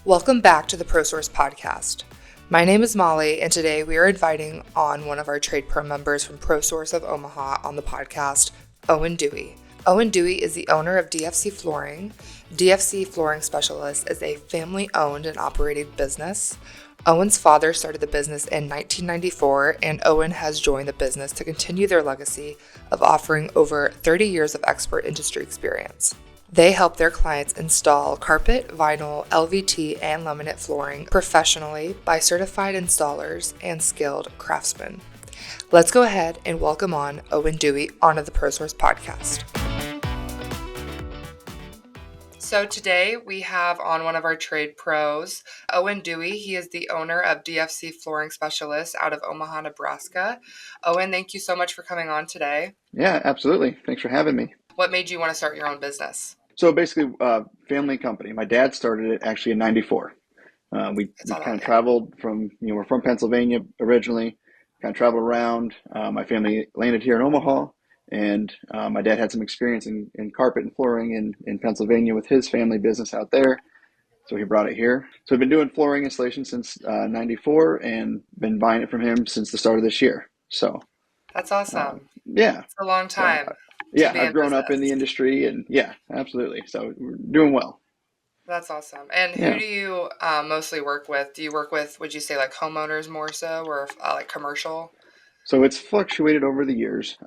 Welcome back to the ProSource podcast. My name is Molly, and today we are inviting on one of our Trade Pro members from ProSource of Omaha on the podcast, Owen Dewey. Owen Dewey is the owner of DFC Flooring. DFC Flooring Specialist is a family-owned and operated business. Owen's father started the business in 1994, and Owen has joined the business to continue their legacy of offering over 30 years of expert industry experience. They help their clients install carpet, vinyl, LVT, and laminate flooring professionally by certified installers and skilled craftsmen. Let's go ahead and welcome on Owen Dewey onto the ProSource podcast. So today we have on one of our trade pros, Owen Dewey. He is the owner of DFC Flooring Specialists out of Omaha, Nebraska. Owen, thank you so much for coming on today. Yeah, absolutely. Thanks for having me. What made you want to start your own business? So basically, family company. My dad started it actually in '94. We kind of traveled from, we're from Pennsylvania originally, kind of traveled around. My family landed here in Omaha, and my dad had some experience in carpet and flooring in Pennsylvania with his family business out there. So he brought it here. So we've been doing flooring installation since '94 and been buying it from him since the start of this year. So that's awesome. Yeah. It's a long time. So, yeah, I've grown up in the industry, and yeah, absolutely. So we're doing well. That's awesome. And who do you mostly work with? Do you work with, would you say, like homeowners more so, or like commercial? So it's fluctuated over the years.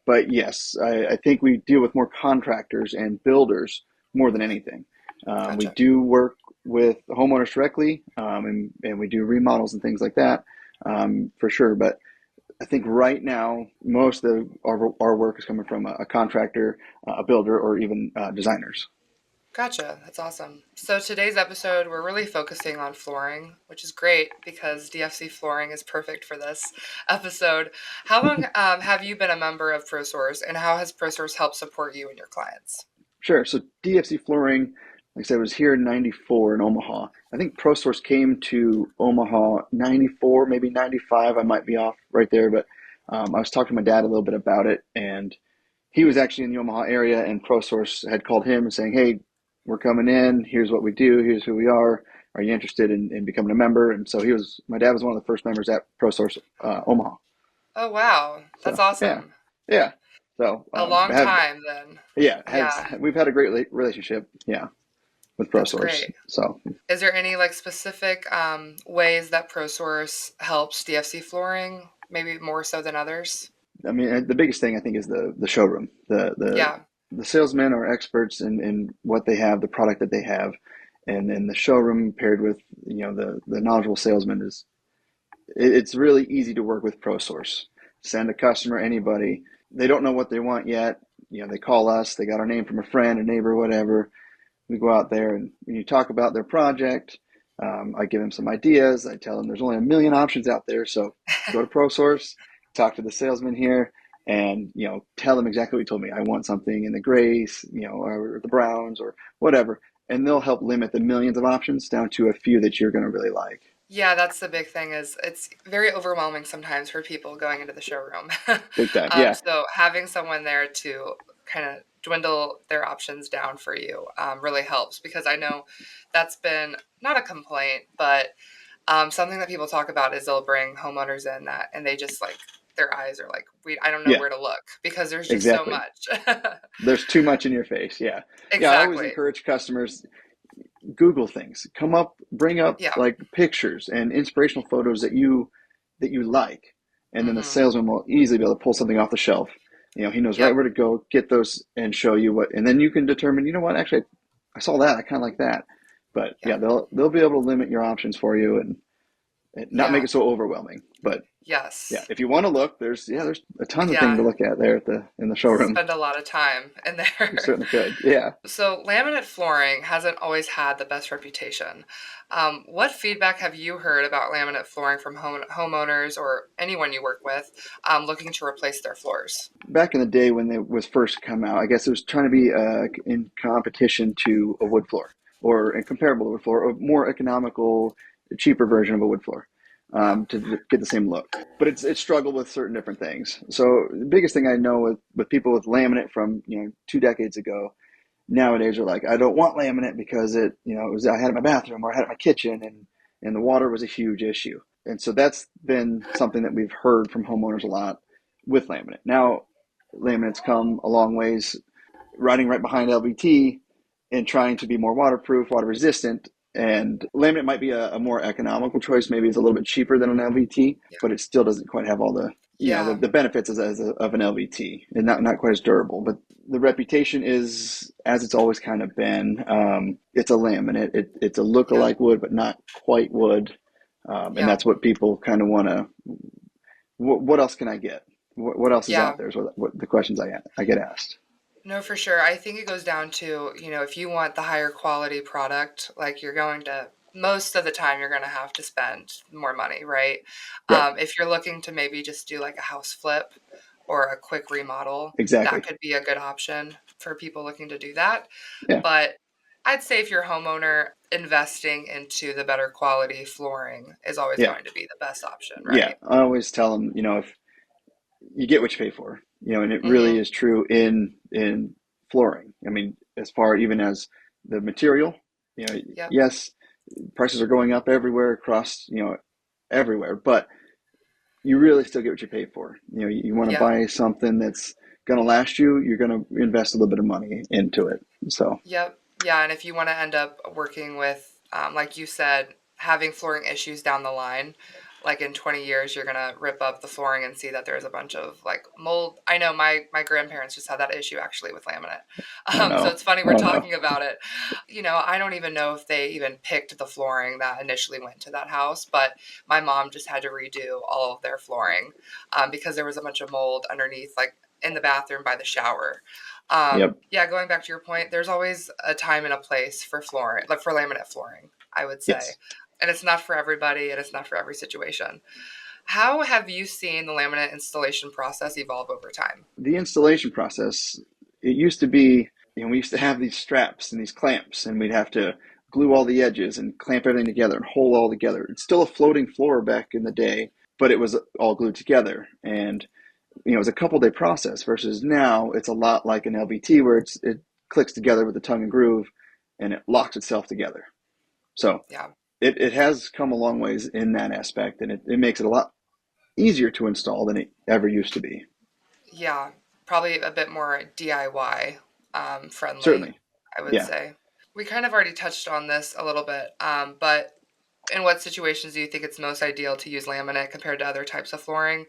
But yes, I think we deal with more contractors and builders more than anything. Gotcha. We do work with homeowners directly, and we do remodels and things like that, for sure. But I think right now, most of our work is coming from a contractor, a builder, or even designers. Gotcha. That's awesome. So today's episode, we're really focusing on flooring, which is great because DFC Flooring is perfect for this episode. How long have you been a member of ProSource, and how has ProSource helped support you and your clients? Sure. So DFC Flooring, like I said, was here in '94 in Omaha. I think ProSource came to Omaha '94, maybe '95. I might be off right there, but I was talking to my dad a little bit about it, and he was actually in the Omaha area, and ProSource had called him and saying, "Hey, we're coming in. Here's what we do. Here's who we are. Are you interested in becoming a member?" And so my dad was one of the first members at ProSource Omaha. Oh, wow. That's awesome. Yeah. So a long time then. We've had a great relationship. Yeah. With ProSource. That's great. So is there any like specific ways that ProSource helps DFC Flooring, maybe more so than others? I mean, the biggest thing I think is the showroom. The salesmen are experts in what they have, the product that they have, and then the showroom paired with the knowledgeable salesman it's really easy to work with ProSource. Send a customer, anybody, they don't know what they want yet. They call us. They got our name from a friend, a neighbor, whatever. We go out there, and when you talk about their project, I give them some ideas. I tell them there's only a million options out there, so go to ProSource, talk to the salesman here, and tell them exactly what you told me. I want something in the grays, or the browns, or whatever, and they'll help limit the millions of options down to a few that you're going to really like. Yeah, that's the big thing. Is it's very overwhelming sometimes for people going into the showroom. Big time, yeah. So having someone there to kind of dwindle their options down for you really helps, because I know that's been not a complaint, but something that people talk about is they'll bring homeowners in and they just like their eyes are like, I don't know where to look because there's just so much. There's too much in your face. Yeah. Exactly. Yeah. I always encourage customers, Google things, bring up like pictures and inspirational photos that you like. And then the salesman will easily be able to pull something off the shelf. He knows right where to go, get those and show you what, and then you can determine, actually, I saw that. I kind of like that. But they'll be able to limit your options for you and not make it so overwhelming. But if you want to look, there's a ton of things to look at there in the showroom. Spend a lot of time in there. You certainly could. Yeah. So laminate flooring hasn't always had the best reputation. What feedback have you heard about laminate flooring from homeowners or anyone you work with looking to replace their floors? Back in the day when it was first come out, I guess it was trying to be in competition to a wood floor or comparable to a wood floor, or more economical, cheaper version of a wood floor. To get the same look, but it's struggled with certain different things. So the biggest thing I know with people with laminate from 2 decades ago nowadays are like, I don't want laminate because I had it in my bathroom or I had it in my kitchen, and the water was a huge issue. And so that's been something that we've heard from homeowners a lot with laminate. Now, laminates come a long ways riding right behind LVT and trying to be more waterproof, water resistant. And laminate might be a more economical choice. Maybe it's a little bit cheaper than an LVT, Yeah. but it still doesn't quite have all the the benefits of an LVT, and not quite as durable. But the reputation is, as it's always kind of been, it's a laminate. It's a look-alike wood, but not quite wood. And that's what people kind of want to. What else can I get? What else is out there? Is what the questions I get asked. No, for sure. I think it goes down to, if you want the higher quality product, like most of the time, you're going to have to spend more money, right? Right. If you're looking to maybe just do like a house flip or a quick remodel, Exactly. that could be a good option for people looking to do that. Yeah. But I'd say if you're a homeowner, investing into the better quality flooring is always Yeah. going to be the best option, Yeah. right? I always tell them, if you get what you pay for, and it really Mm-hmm. is true in flooring. I mean, as far even as the material, Yep. yes, prices are going up everywhere across, everywhere, but you really still get what you pay for. You want to Yeah. buy something that's going to last you, you're going to invest a little bit of money into it. So, Yep. Yeah. And if you want to end up working with, like you said, having flooring issues down the line, like in 20 years, you're going to rip up the flooring and see that there's a bunch of like mold. I know my grandparents just had that issue actually with laminate. oh So no, it's funny we're oh no. talking about it. I don't even know if they even picked the flooring that initially went to that house, but my mom just had to redo all of their flooring because there was a bunch of mold underneath, like in the bathroom by the shower. Yep. Yeah, going back to your point, there's always a time and a place for flooring, like for laminate flooring, I would say. Yes. And it's not for everybody and it's not for every situation. How have you seen the laminate installation process evolve over time? The installation process, it used to be, we used to have these straps and these clamps, and we'd have to glue all the edges and clamp everything together and hold all together. It's still a floating floor back in the day, but it was all glued together. And, it was a couple day process versus now it's a lot like an LVT where it clicks together with the tongue and groove and it locks itself together. So Yeah. it has come a long ways in that aspect, and it makes it a lot easier to install than it ever used to be. Yeah. Probably a bit more DIY friendly, Certainly. I would Yeah. say. We kind of already touched on this a little bit, but in what situations do you think it's most ideal to use laminate compared to other types of flooring?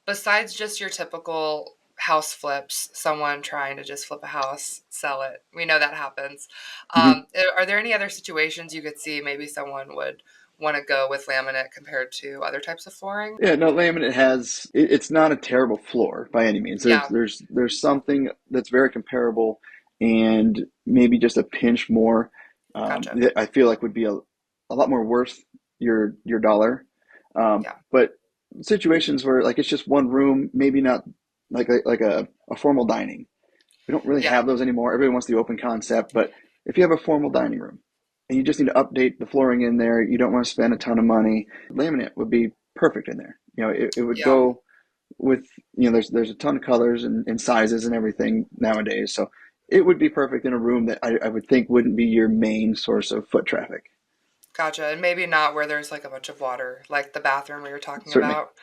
Besides just your typical house flips, someone trying to just flip a house, sell it. We know that happens. Mm-hmm. Are there any other situations you could see maybe someone would want to go with laminate compared to other types of flooring? Yeah, no, laminate it's not a terrible floor by any means. Yeah, There's something that's very comparable and maybe just a pinch more gotcha. that I feel like would be a lot more worth your dollar. Yeah, But situations where like it's just one room, maybe not like a formal dining. We don't really yeah, have those anymore. Everyone wants the open concept, but if you have a formal dining room and you just need to update the flooring in there, you don't want to spend a ton of money, laminate would be perfect in there. It would yeah. go with, there's a ton of colors and sizes and everything nowadays. So it would be perfect in a room that I would think wouldn't be your main source of foot traffic. Gotcha. And maybe not where there's like a bunch of water, like the bathroom we were talking Certainly. about.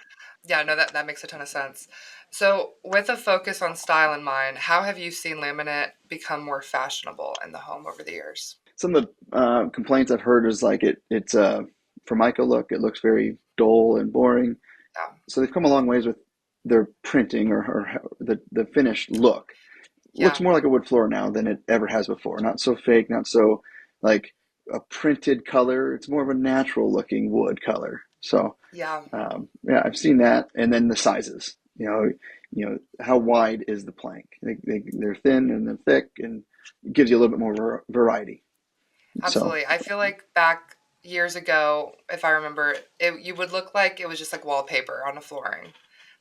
Yeah, no, that makes a ton of sense. So, with a focus on style in mind, how have you seen laminate become more fashionable in the home over the years? Some of the complaints I've heard is like it's a Formica look. It looks very dull and boring. Yeah, So they've come a long ways with their printing or the finished look. Looks yeah, more like a wood floor now than it ever has before. Not so fake, not so like a printed color. It's more of a natural looking wood color. So yeah. yeah, I've seen that. And then the sizes. How wide is the plank? They're thin and they're thick, and it gives you a little bit more variety. So Absolutely. I feel like back years ago, if I remember, you would look like it was just like wallpaper on the flooring.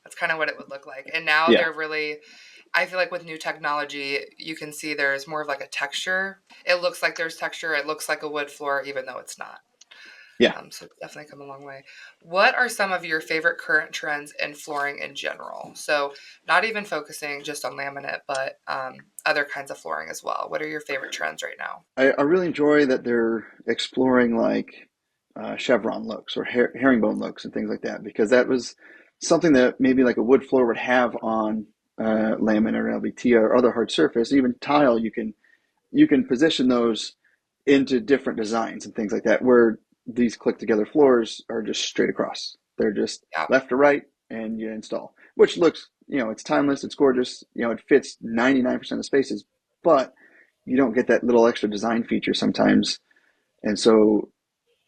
That's kind of what it would look like. And now yeah, they're really, I feel like with new technology, you can see there's more of like a texture. It looks like there's texture. It looks like a wood floor, even though it's not. Yeah. So it's definitely come a long way. What are some of your favorite current trends in flooring in general? So not even focusing just on laminate, but other kinds of flooring as well. What are your favorite trends right now? I really enjoy that they're exploring like chevron looks or herringbone looks and things like that, because that was something that maybe like a wood floor would have on laminate or LVT or other hard surface. Even tile, you can position those into different designs and things like that, where these click together floors are just straight across. They're just Yeah. left to right and you install, which looks, it's timeless, it's gorgeous, it fits 99% of spaces, but you don't get that little extra design feature sometimes. And so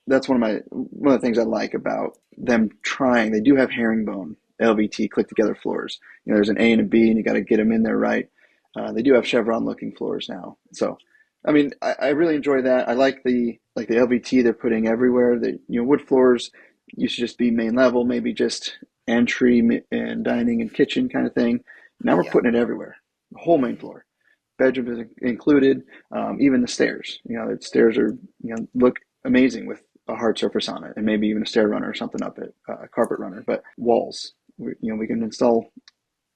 that's one of the things I like about them trying. They do have herringbone LVT click together floors. There's an A and a B, and you got to get them in there right. They do have chevron looking floors now. So, I mean, I really enjoy that. I like the LVT they're putting everywhere. The wood floors used to just be main level, maybe just entry and dining and kitchen kind of thing. Now we're Yeah. putting it everywhere, the whole main floor. Bedroom is included, even the stairs. The stairs are look amazing with a hard surface on it, and maybe even a stair runner or something up it, a carpet runner. But walls, we can install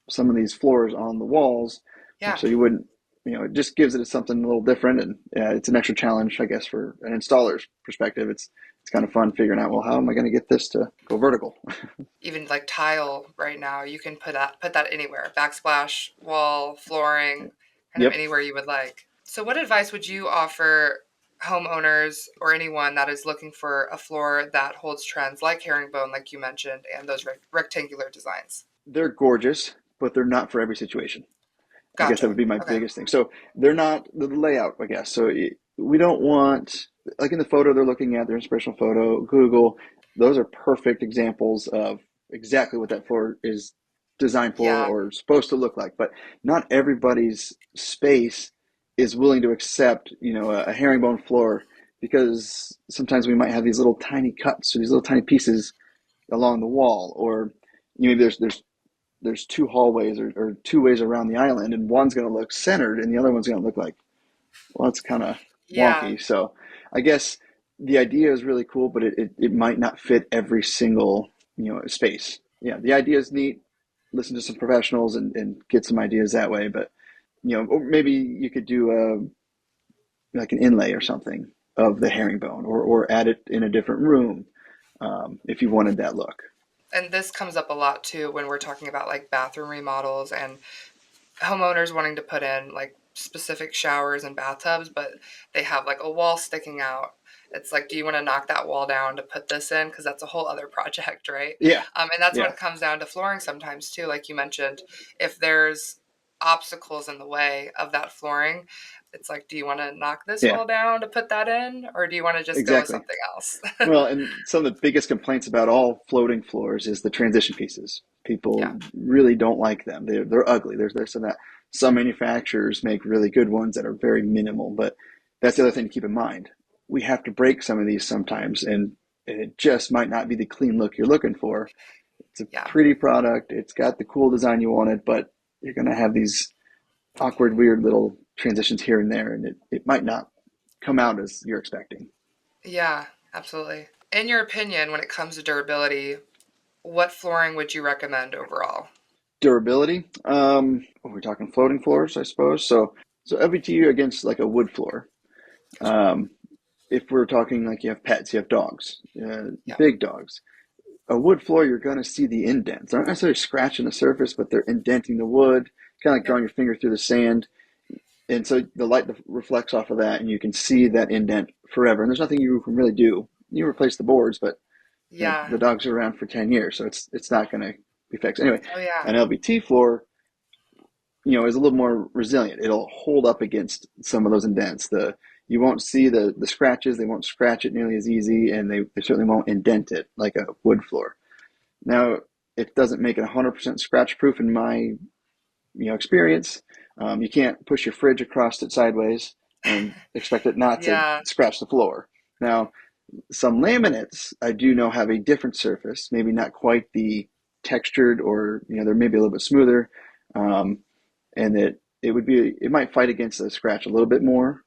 some of these floors on the walls, Yeah. so you wouldn't, it just gives it something a little different, and it's an extra challenge, I guess, for an installer's perspective. It's kind of fun figuring out, well, how am I going to get this to go vertical? Even like tile right now, you can put that anywhere. Backsplash, wall, flooring, kind of Yep. anywhere you would like. So what advice would you offer homeowners or anyone that is looking for a floor that holds trends like herringbone, like you mentioned, and those rectangular designs? They're gorgeous, but they're not for every situation. I guess that Gotcha. would be my Okay. biggest thing. So they're not the layout, I guess. So we don't want, like in the photo they're looking at, their inspirational photo, Google, those are perfect examples of exactly what that floor is designed for Yeah. or supposed to look like. But not everybody's space is willing to accept, a herringbone floor, because sometimes we might have these little tiny cuts or these little tiny pieces along the wall, or maybe there's two hallways or two ways around the island, and one's going to look centered and the other one's going to look like, well, it's kind of Yeah. wonky. So I guess the idea is really cool, but it might not fit every single space. Yeah, the idea is neat. Listen to some professionals and get some ideas that way. But or maybe you could do like an inlay or something of the herringbone, or add it in a different room, if you wanted that look. And this comes up a lot too when we're talking about like bathroom remodels and homeowners wanting to put in like specific showers and bathtubs, but they have like a wall sticking out. It's like, do you want to knock that wall down to put this in? Because that's a whole other project, right? Yeah, And that's when yeah, it comes down to flooring sometimes too. Like you mentioned, if there's obstacles in the way of that flooring, it's like, do you want to knock this yeah, wall down to put that in, or do you want to just go with exactly. something else? Well, and some of the biggest complaints about all floating floors is the transition pieces. Yeah, People really don't like them. They're ugly. There's this and that. Some manufacturers make really good ones that are very minimal, but that's the other thing to keep in mind. We have to break some of these sometimes, and it just might not be the clean look you're looking for. It's a yeah. pretty product. It's got the cool design you wanted, but you're going to have these awkward, weird little transitions here and there, and it might not come out as you're expecting. Yeah, absolutely. In your opinion, when it comes to durability, what flooring would you recommend overall? Durability. We're talking floating floors, I suppose. So LVT against like a wood floor. Gotcha. Um, if we're talking like you have pets, you have dogs, Yeah. big dogs. A wood floor, you're going to see the indents. They're not necessarily scratching the surface, but they're indenting the wood, kind of like Yep. drawing your finger through the sand. And so the light reflects off of that, and you can see that indent forever. And there's nothing you can really do. You replace the boards, but Yeah. the dogs are around for 10 years, so it's not going to be fixed. Anyway, Oh yeah. an LVT floor, is a little more resilient. It'll hold up against some of those indents. You won't see the scratches. They won't scratch it nearly as easy, and they certainly won't indent it like a wood floor. Now, it doesn't make it 100% scratch proof in my experience. You can't push your fridge across it sideways and expect it not to Yeah. scratch the floor. Now, some laminates I do know have a different surface, maybe not quite the textured, or they're maybe a little bit smoother, um, and it might fight against the scratch a little bit more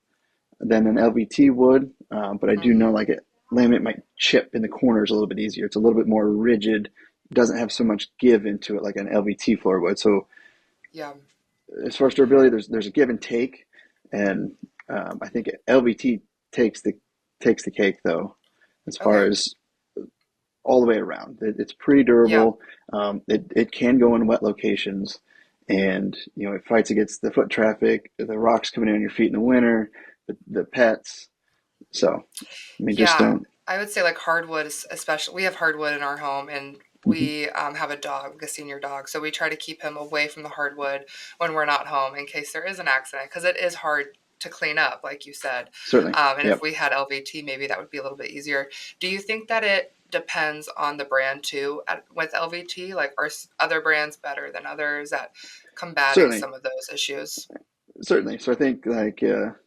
than an LVT would. But I do know Hmm. like it. laminate might chip in the corners a little bit easier. It's a little bit more rigid, doesn't have so much give into it like an LVT floor would. So Yeah. as far as durability, there's a give and take, and I think LVT takes the cake though, as far Okay. as all the way around. It's pretty Yeah. durable. It can go in wet locations, and it fights against the foot traffic, the rocks coming in on your feet in the winter, the pets. So I mean, just Yeah, don't. I would say like hardwood, especially. We have hardwood in our home, and Mhm. we have a dog, like a senior dog. So we try to keep him away from the hardwood when we're not home in case there is an accident, because it is hard to clean up, like you said. Certainly. And if Yep. we had LVT, maybe that would be a little bit easier. Do you think that it depends on the brand too with LVT? Like, are other brands better than others at combating Certainly. some of those issues? Certainly. So I think like you're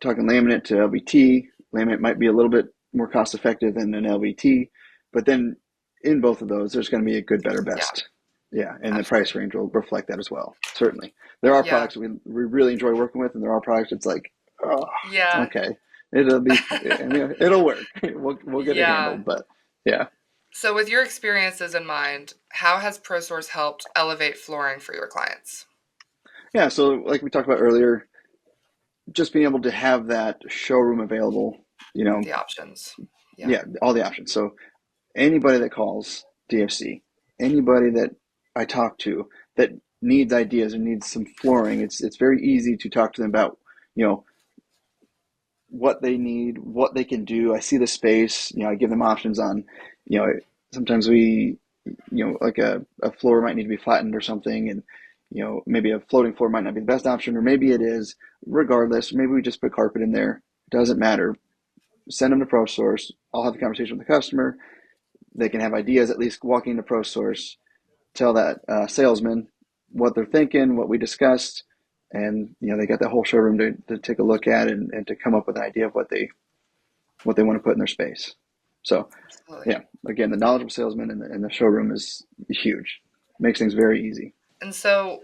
talking laminate to LVT. Laminate might be a little bit more cost effective than an LVT, but then in both of those, there's going to be a good, better, Yeah, best. Yeah, and the price absolutely. range will reflect that as well. Certainly, there are Yeah, products that we really enjoy working with, and there are products that's like, oh, yeah, okay, it'll be, I mean, it'll work. We'll get it yeah. handled, but yeah. So, with your experiences in mind, how has ProSource helped elevate flooring for your clients? Yeah, so like we talked about earlier, just being able to have that showroom available, you know, The options. Yeah. yeah, all the options. So anybody that calls DFC, anybody that I talk to that needs ideas or needs some flooring, it's very easy to talk to them about, you know, what they need, what they can do. I see the space, I give them options on, you know, sometimes like a floor might need to be flattened or something, and maybe a floating floor might not be the best option, or maybe it is. Regardless, maybe we just put carpet in there. Doesn't matter. Send them to ProSource. I'll have a conversation with the customer. They can have ideas, at least walking into ProSource, tell that salesman what they're thinking, what we discussed, and they got that whole showroom to take a look at, and to come up with an idea of what they want to put in their space. So Absolutely. yeah, again, the knowledgeable salesman in the showroom is huge. Makes things very easy. And so,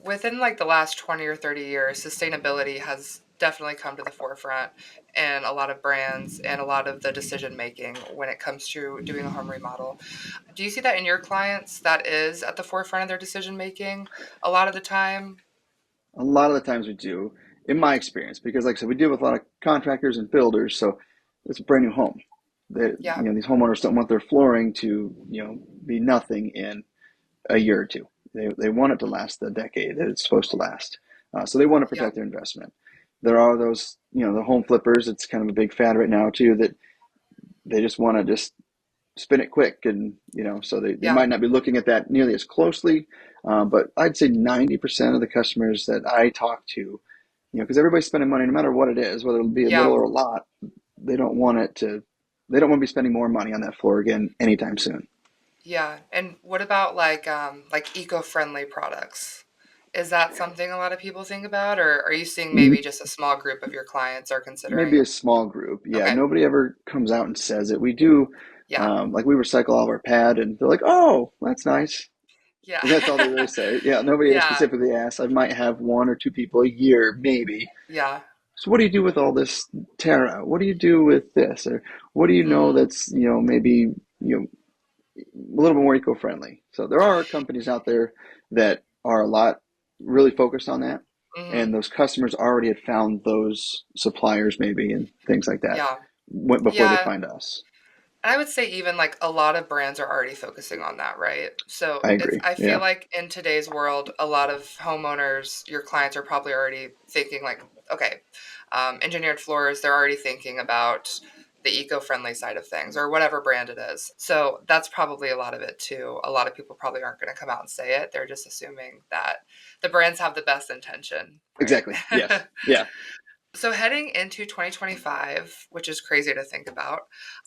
within like the last 20 or 30 years, sustainability has definitely come to the forefront in a lot of brands and a lot of the decision making when it comes to doing a home remodel. Do you see that in your clients that is at the forefront of their decision making a lot of the time? A lot of the times we do, in my experience, because like I said, we deal with a lot of contractors and builders, so it's a brand new home. Yeah. These homeowners don't want their flooring to be nothing in a year or two. They want it to last the decade that it's supposed to last. So they want to Yeah. protect their investment. There are those, the home flippers. It's kind of a big fad right now too, that they just want to just spin it quick, and so they Yeah. might not be looking at that nearly as closely. But I'd say 90% of the customers that I talk to, because everybody's spending money no matter what it is, whether it be a little Yeah. or a lot, they don't want it to. They don't want to be spending more money on that floor again anytime soon. Yeah. And what about like eco-friendly products? Is that something a lot of people think about, or are you seeing maybe just a small group of your clients are Maybe considering? a small group. Yeah, Okay. nobody ever comes out and says it. We do, Yeah. like we recycle all of our pad, and they're like, "Oh, that's nice." Yeah. And that's all they really say. Yeah, nobody ever Yeah. specifically asks. I might have one or two people a year, maybe. Yeah. So what do you do with all this Terra? What do you do with this? Or what do you know Mm, that's, maybe, a little bit more eco-friendly? So there are companies out there that are a lot really focused on that. And hmm. those customers already had found those suppliers maybe and things like that Yeah. before they Yeah. find us. I would say even like a lot of brands are already focusing on that, right? So I it's agree. I feel Yeah. like in today's world, a lot of homeowners, your clients are probably already thinking like, okay, engineered floors, they're already thinking about the eco-friendly side of things or whatever brand it is. So that's probably a lot of it too. A lot of people probably aren't going to come out and say it. They're just assuming that the brands have the best intention, right? Exactly. Yes. Yeah. So, heading into 2025, which is crazy to think about,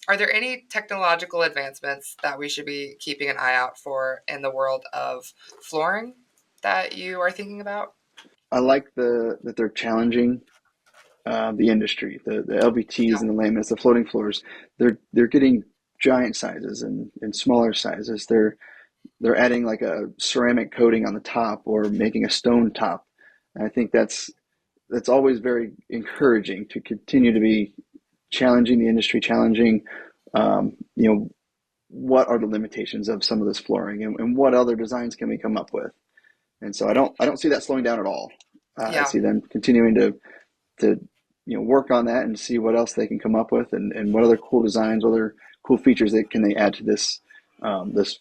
are there any technological advancements that we should be keeping an eye out for in the world of flooring that you are thinking about? I like that they're challenging the industry, the LVTs Yeah. and the laminates, the floating floors. They're getting giant sizes and smaller sizes. They're adding like a ceramic coating on the top or making a stone top. And I think that's always very encouraging to continue to be challenging the industry, challenging, what are the limitations of some of this flooring, and what other designs can we come up with? And so I don't see that slowing down at all. I see them continuing to work on that and see what else they can come up with, and what other cool designs, what other cool features they add to this this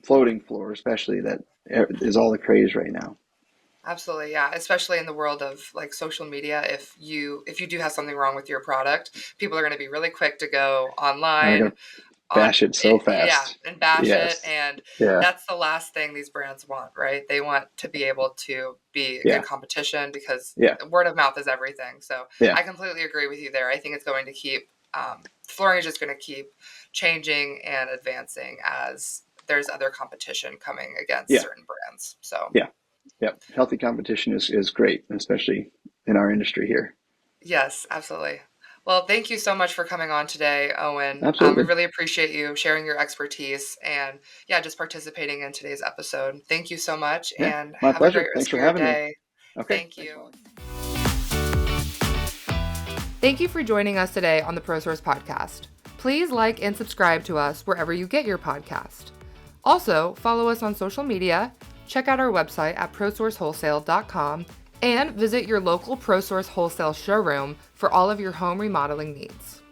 floating floor, especially, that is all the craze right now. Absolutely, yeah. Especially in the world of like social media, if you do have something wrong with your product, people are going to be really quick to go online, bash it so fast. and bash yes. it, and yeah. that's the last thing these brands want, right? They want to be able to be a good competition, because word of mouth is everything. So I completely agree with you there. I think it's going to keep flooring is just going to keep changing and advancing as there's other competition coming against certain brands. So healthy competition is great, especially in our industry here. Yes, absolutely. Well, thank you so much for coming on today, Owen. Absolutely. We really appreciate you sharing your expertise and just participating in today's episode. Thank you so much, and my have pleasure. a great Thanks rest for of your having day. me. Okay. Thank you. Thank you for joining us today on the ProSource podcast. Please like and subscribe to us wherever you get your podcast. Also, follow us on social media, check out our website at ProSourceWholesale.com, and visit your local ProSource Wholesale showroom for all of your home remodeling needs.